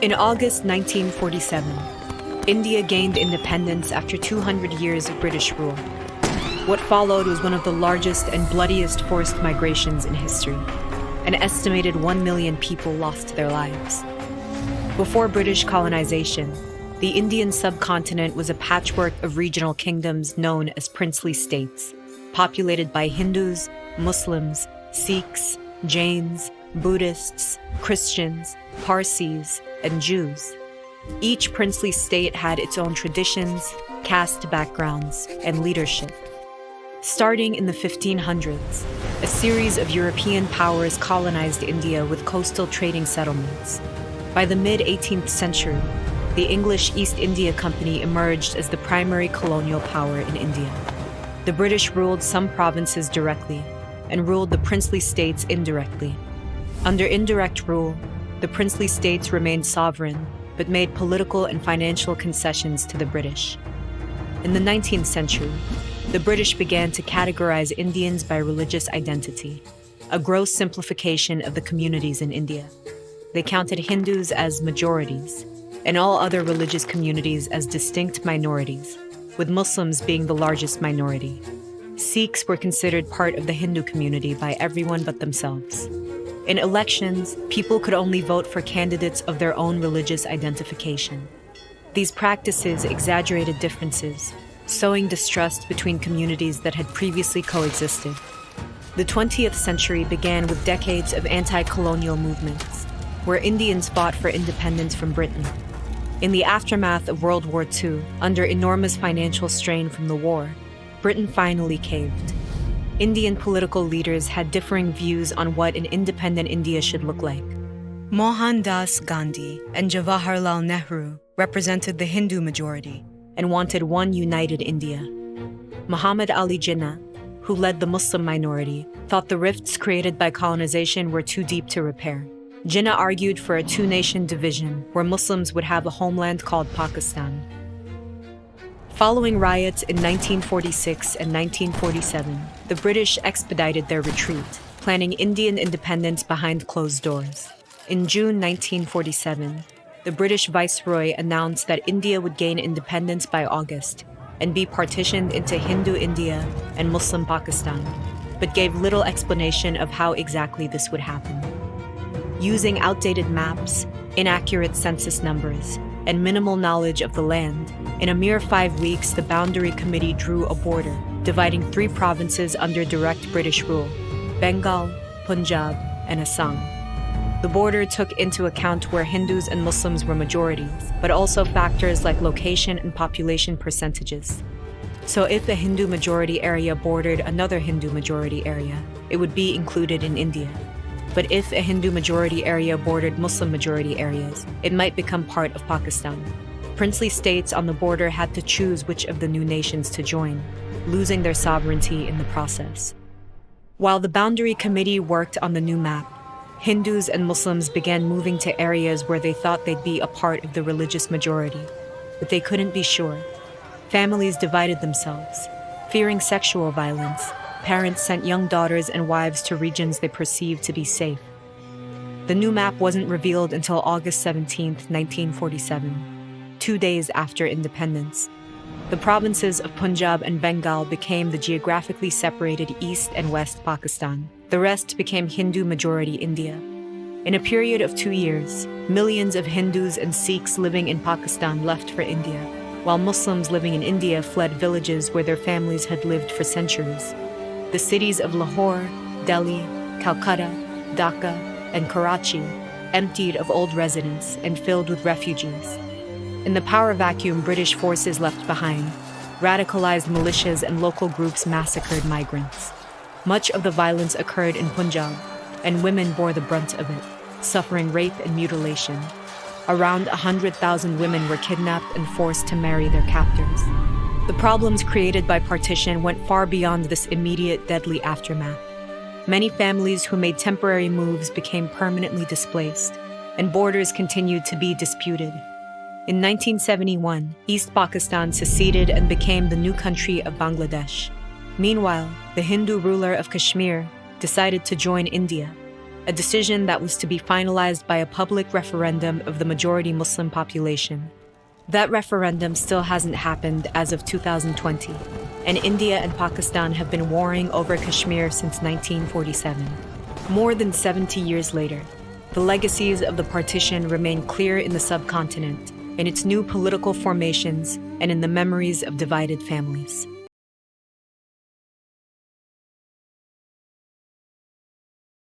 In August 1947, India gained independence after 200 years of British rule. What followed was one of the largest and bloodiest forced migrations in history. An estimated 1 million people lost their lives. Before British colonization, the Indian subcontinent was a patchwork of regional kingdoms known as princely states, populated by Hindus, Muslims, Sikhs, Jains, Buddhists, Christians, Parsis, and Jews. Each princely state had its own traditions, caste backgrounds, and leadership. Starting in the 1500s, a series of European powers colonized India with coastal trading settlements. By the mid-18th century, the English East India Company emerged as the primary colonial power in India. The British ruled some provinces directly and ruled the princely states indirectly. Under indirect rule, the princely states remained sovereign but made political and financial concessions to the British. In the 19th century, the British began to categorize Indians by religious identity, a gross simplification of the communities in India. They counted Hindus as majorities and all other religious communities as distinct minorities, with Muslims being the largest minority. Sikhs were considered part of the Hindu community by everyone but themselves. In elections, people could only vote for candidates of their own religious identification. These practices exaggerated differences, sowing distrust between communities that had previously coexisted. The 20th century began with decades of anti-colonial movements, where Indians fought for independence from Britain. In the aftermath of World War II, under enormous financial strain from the war, Britain finally caved. Indian political leaders had differing views on what an independent India should look like. Mohandas Gandhi and Jawaharlal Nehru represented the Hindu majority and wanted one united India. Muhammad Ali Jinnah, who led the Muslim minority, thought the rifts created by colonization were too deep to repair. Jinnah argued for a two-nation division where Muslims would have a homeland called Pakistan. Following riots in 1946 and 1947, the British expedited their retreat, planning Indian independence behind closed doors. In June 1947, the British Viceroy announced that India would gain independence by August and be partitioned into Hindu India and Muslim Pakistan, but gave little explanation of how exactly this would happen. Using outdated maps, inaccurate census numbers, and minimal knowledge of the land, in a mere 5 weeks the Boundary Committee drew a border, dividing 3 provinces under direct British rule: Bengal, Punjab, and Assam. The border took into account where Hindus and Muslims were majorities, but also factors like location and population percentages. So if a Hindu majority area bordered another Hindu majority area, it would be included in India. But if a Hindu majority area bordered Muslim majority areas, it might become part of Pakistan. Princely states on the border had to choose which of the new nations to join, losing their sovereignty in the process. While the Boundary Committee worked on the new map, Hindus and Muslims began moving to areas where they thought they'd be a part of the religious majority, but they couldn't be sure. Families divided themselves. Fearing sexual violence, parents sent young daughters and wives to regions they perceived to be safe. The new map wasn't revealed until August 17, 1947, 2 days after independence. The provinces of Punjab and Bengal became the geographically separated East and West Pakistan. The rest became Hindu-majority India. In a period of 2 years, millions of Hindus and Sikhs living in Pakistan left for India, while Muslims living in India fled villages where their families had lived for centuries. The cities of Lahore, Delhi, Calcutta, Dhaka, and Karachi emptied of old residents and filled with refugees. In the power vacuum British forces left behind, radicalized militias and local groups massacred migrants. Much of the violence occurred in Punjab, and women bore the brunt of it, suffering rape and mutilation. Around 100,000 women were kidnapped and forced to marry their captors. The problems created by partition went far beyond this immediate deadly aftermath. Many families who made temporary moves became permanently displaced, and borders continued to be disputed. In 1971, East Pakistan seceded and became the new country of Bangladesh. Meanwhile, the Hindu ruler of Kashmir decided to join India. a decision that was to be finalized by a public referendum of the majority Muslim population. That referendum still hasn't happened as of 2020, and India and Pakistan have been warring over Kashmir since 1947. More than 70 years later, the legacies of the partition remain clear in the subcontinent, in its new political formations, and in the memories of divided families.